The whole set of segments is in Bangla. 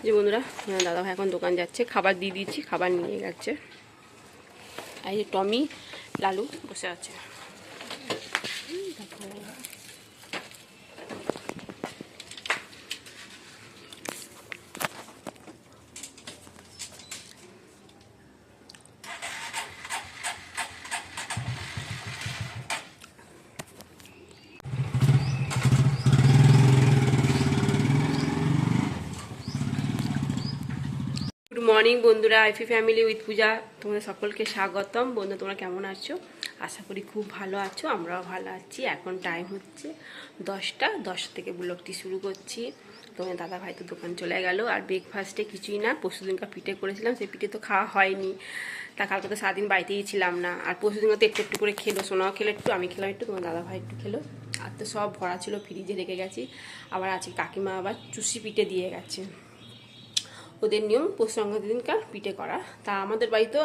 যে বন্ধুরা, দাদাভাই এখন দোকান যাচ্ছে, খাবার দিয়ে দিচ্ছি, খাবার নিয়ে যাচ্ছে। আর এই টমি লালু বসে আছে। গুড মর্নিং বন্ধুরা, আইফি ফ্যামিলি উইথ পূজা তোমাদের সকলকে স্বাগতম। বন্ধু, তোমরা কেমন আছো? আশা করি খুব ভালো আছো, আমরাও ভালো আছি। এখন টাইম হচ্ছে 10টা থেকে ব্লগটি শুরু করছি। তোমার দাদা ভাই তো দোকান চলে গেল। আর ব্রেকফাস্টে কিছুই না, পরশুদিনকার পিঠে করেছিলাম, সেই পিঠে তো খাওয়া হয়নি। তা কালকে তো সারাদিন বাড়িতেই ছিলাম না। আর পরশুদিনকে তো একটু একটু করে খেলো, সোনাও খেলো একটু, আমি খেলাম একটু, তোমার দাদা ভাই একটু খেলো। আর তো সব ভরা ছিল, ফ্রিজে রেখে গেছি। আবার আজকে কাকিমা আবার চুষি পিঠে দিয়ে গেছে। ওদের নিয়ম পৌষ সংক্রান্তি দিনকার পিঠে করা। তা আমাদের বাড়িতেও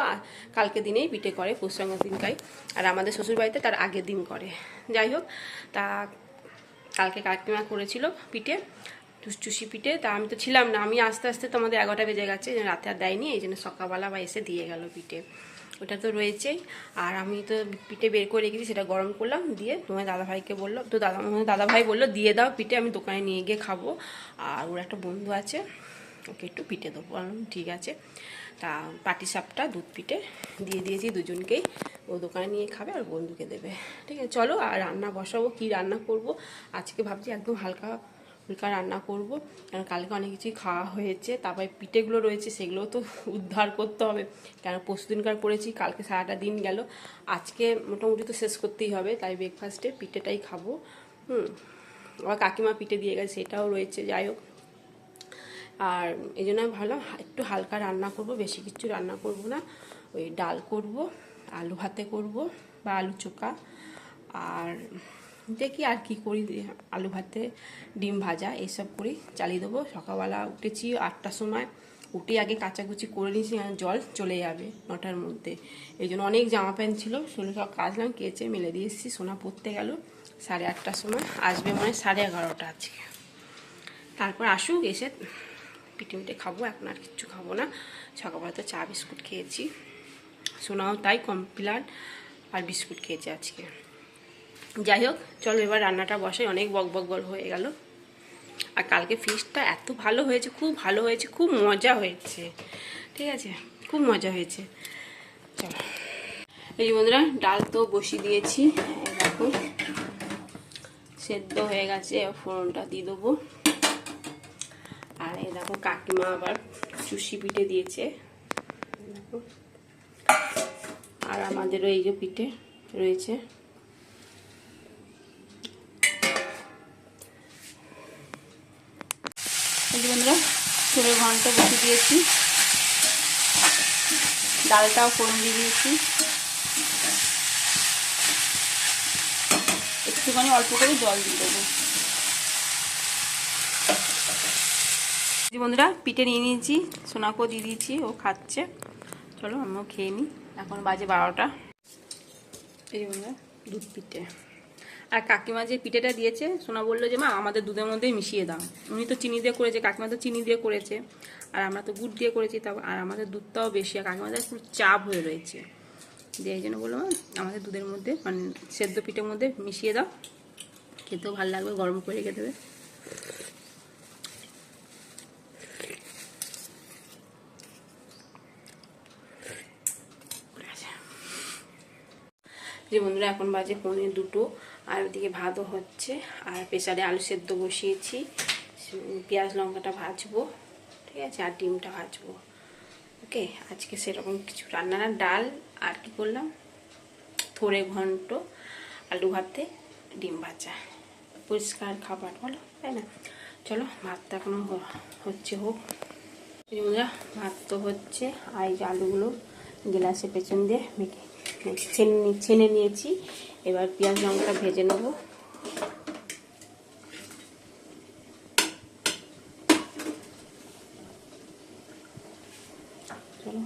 কালকে দিনেই পিঠে করে, পৌষ সংক্রান্তি দিনকাই। আর আমাদের শ্বশুর বাড়িতে তার আগের দিন করে। যাই হোক, তা কালকে কাকিমা করেছিল পিঠে, চুষি পিঠে। তা আমি তো ছিলাম না, আমি আস্তে আস্তে তো আমাদের 11টা বেজে গেছে, রাতে আর দেয়নি, এই জন্য সকালবেলা বা এসে দিয়ে গেল পিঠে। ওটা তো রয়েছেই। আর আমি তো পিঠে বের করে রেখেছি, সেটা গরম করলাম, দিয়ে তোমার দাদাভাইকে বললো, তো দাদাভাই বললো দিয়ে দাও পিঠে, আমি দোকানে নিয়ে গিয়ে খাবো। আর ওর একটা বন্ধু আছে, ওকে একটু পিঠে দেবো। বললাম ঠিক আছে। তা পাটিসাপটা দুধ পিঠে দিয়ে দিয়েছি দুজনকেই, ও দোকানে নিয়ে খাবে আর বন্ধুকে দেবে। ঠিক আছে, চলো। আর রান্না বসাবো, কি রান্না করব আজকে ভাবছি একদম হালকা ফুলকা রান্না করব, কারণ কালকে অনেক কিছুই খাওয়া হয়েছে। তারপরে পিঠেগুলো রয়েছে, সেগুলোও তো উদ্ধার করতে হবে, কারণ পরশুদিনকার করেছি, কালকে সারাটা দিন গেল, আজকে মোটামুটি তো শেষ করতেই হবে। তাই ব্রেকফাস্টে পিঠেটাই খাবো। আবার কাকিমা পিঠে দিয়ে গেছে, সেটাও রয়েছে। যাই হোক, আর এই জন্য আমি ভাবলাম একটু হালকা রান্না করব, বেশি কিছু রান্না করব না। ওই ডাল করব, আলু ভাতে করব বা আলু চোখা, আর দেখি আর কি করি, আলু ভাতে ডিম ভাজা এইসব করি, চালিয়ে দেবো। সকালবেলা উঠেছি 8টার সময়, উঠে আগে কাচাকুচি করে নিয়েছি, জল চলে যাবে 9টার মধ্যে। এই জন্য অনেক জামা প্যান্ট ছিল, সেগুলো সব কাচলাম, কেচে মেলে দিয়ে এসেছি। সোনা পড়তে গেল 8:30টার সময়, আসবে মানে 11:30 আজকে। তারপর আসুক, এসে পিঠে মিঠে খাবো। এখন আর কিচ্ছু খাবো না, সকালবেলা তো চা বিস্কুট খেয়েছি, সোনাও তাই কমপ্লান আর বিস্কুট খেয়েছে আজকে। যাই হোক, চলো এবার রান্নাটা বসাই, অনেক বক বক বল হয়ে গেল। আর কালকে ফিশটা এত ভালো হয়েছে, খুব ভালো হয়েছে, খুব মজা হয়েছে। ঠিক আছে, খুব মজা হয়েছে। চলো, এই বন্ধুরা, ডাল তো বসিয়ে দিয়েছি, দেখো সেদ্ধ হয়ে গেছে, ফোড়নটা দিয়ে দেবো। আর এই দেখো কাকিমা আবার চুষি পিঠে দিয়েছে, দেখো। আর আমাদেরও এই যে পিঠে রয়েছে। এই যে বন্ধুরা, ছোটো ঘন্টা বসে দিয়েছি, ডালটাও ফোড়ন দিয়ে দিয়েছি, একটুখানি অল্প করে জল দিয়ে দেবো। বন্ধুরা, পিঠে নিয়ে নিয়েছি, সোনাকেও দিয়ে দিয়েছি, ও খাচ্ছে। চলো আমিও খেয়ে নিই, এখন বাজে 12টা। এই বন্ধুরা, দুধ পিঠে। আর কাকিমা যে পিঠেটা দিয়েছে, সোনা বললো যে মা আমাদের দুধের মধ্যেই মিশিয়ে দাও। উনি তো চিনি দিয়ে করেছে, কাকিমা তো চিনি দিয়ে করেছে, আর আমরা তো গুড় দিয়ে করেছি। তাও আর আমাদের দুধটাও বেশি, আর কাকিমাদের খুব চাপ হয়ে রয়েছে, দিয়ে এই জন্য বললো আমাদের দুধের মধ্যে, মানে সেদ্ধ পিঠের মধ্যে মিশিয়ে দাও, খেতেও ভালো লাগবে, গরম করে রেখে দেবে। যে বন্ধুরা, এখন বাজে 1:45, আর ওদিকে ভাতও হচ্ছে, আর প্রেসারে আলু সেদ্ধ বসিয়েছি, পেঁয়াজ লঙ্কাটা ভাজবো, ঠিক আছে, আর ডিমটা ভাজবো। ওকে, আজকে সেরকম কিছু রান্না না, ডাল আর কি করলাম, থোড়ে ঘন্ট, আলু ভাতে ডিম ভাজা, পরিষ্কার খাবার, বলো তাই না? চলো, ভাতটা এখনো হচ্ছে, হোক। এই বন্ধুরা, ভাত তো হচ্ছে, আর এই যে আলুগুলো গ্লাসে পেছন দিয়ে মেখে ছেনে নিয়েছি। এবার পেঁয়াজ লঙ্কা ভেজে নেব। চলো,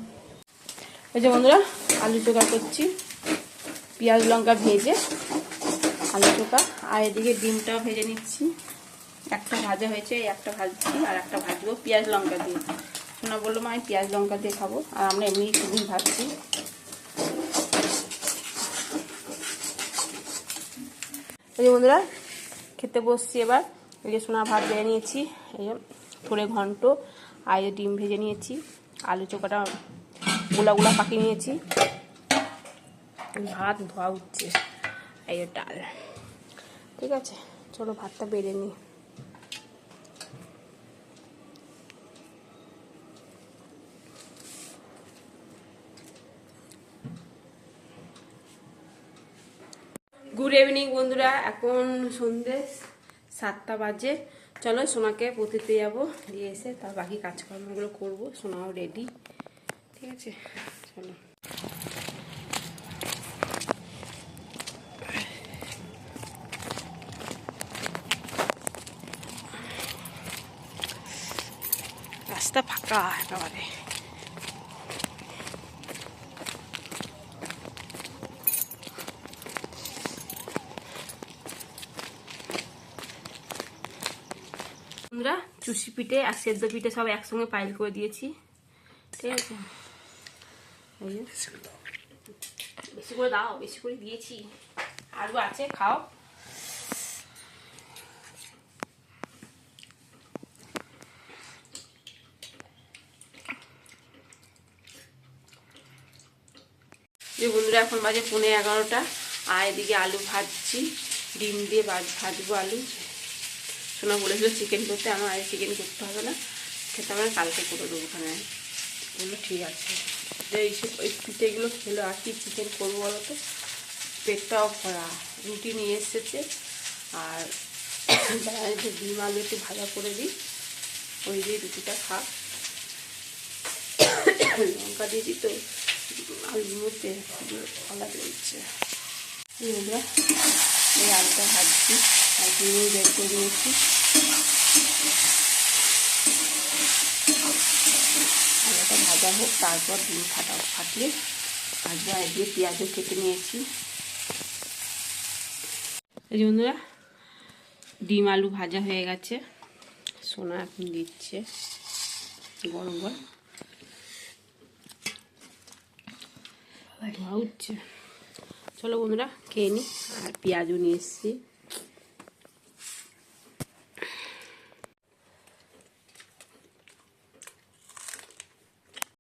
এই যে বন্ধুরা, আলু চোখা করছি, পেঁয়াজ লঙ্কা ভেজে আলু চোখা, আর এদিকে ডিমটাও ভেজে নিচ্ছি। একটা ভাজা হয়েছে, এই একটা ভাজছি আর একটা ভাজবো পেঁয়াজ লঙ্কা দিয়ে। সোনা বললো মা আমি পেঁয়াজ লঙ্কা দিয়ে খাবো, আর আমরা এমনি খুবই ভাজছি। এই যে বন্ধুরা খেতে বসছি এবার। এই যে সোনা ভাত বেড়ে নিয়েছি, এই যে থোড়ে ঘন্ট, আর এই ডিম ভেজে নিয়েছি, আলু চোখাটা গুলা গুলা পাকিয়ে নিয়েছি, ভাত ধোয়া উঠছে, এই যে ডাল। ঠিক আছে, চলো ভাতটা বেড়ে নিই। গুড ইভিনিং বন্ধুরা, এখন সন্ধ্যে 7টা বাজে। চলো সোনাকে পতিতে যাবো, দিয়ে এসে তার বাকি কাজকর্মগুলো করবো। সোনাও রেডি, ঠিক আছে চলো। রাস্তা ফাঁকা একেবারে। বন্ধুরা চুষি পিঠে আর সেদ্ধ পিঠে সব একসঙ্গে পাইল করে দিয়েছি, ঠিক আছে। বেশি করে দাও, বেশি করে দিয়েছি, আরও আছে খাও। যে বন্ধুরা এখন বাজে 11:15, আর এদিকে আলু ভাজছি, ডিম দিয়ে ভাজবো আলু। সোনা বলেছিল চিকেন করতে, আমার আজ চিকেন করতে হবে না, খেতে হবে না, কালকে করে দেবো ওখানে। বললো ঠিক আছে। এইসব ওই পিঠেগুলো খেলো আর কি চিকেন করবো বলো তো, পেটটাও ভরা। রুটি নিয়ে এসেছে, আর ডিম আলু একটু ভাজা করে দিই, ওই দিয়ে রুটিটা খাক। লঙ্কা দিয়েছি তো আলুর মধ্যে ভালো রয়েছে। এই আলুটা ভাজছি আর ডিমও বের করে নিয়েছি। আলুটা ভাজা হোক, তারপর ডিম ফাটিয়ে ভাজবো। আর দিয়ে পেঁয়াজও কেটে নিয়েছি। এই যে বন্ধুরা ডিম আলু ভাজা হয়ে গেছে, সোনা এখন দিচ্ছে গরম গরম ধোয়া উঠছে। চলো বন্ধুরা খেয়ে নিই, আর পেঁয়াজও নিয়ে এসেছি।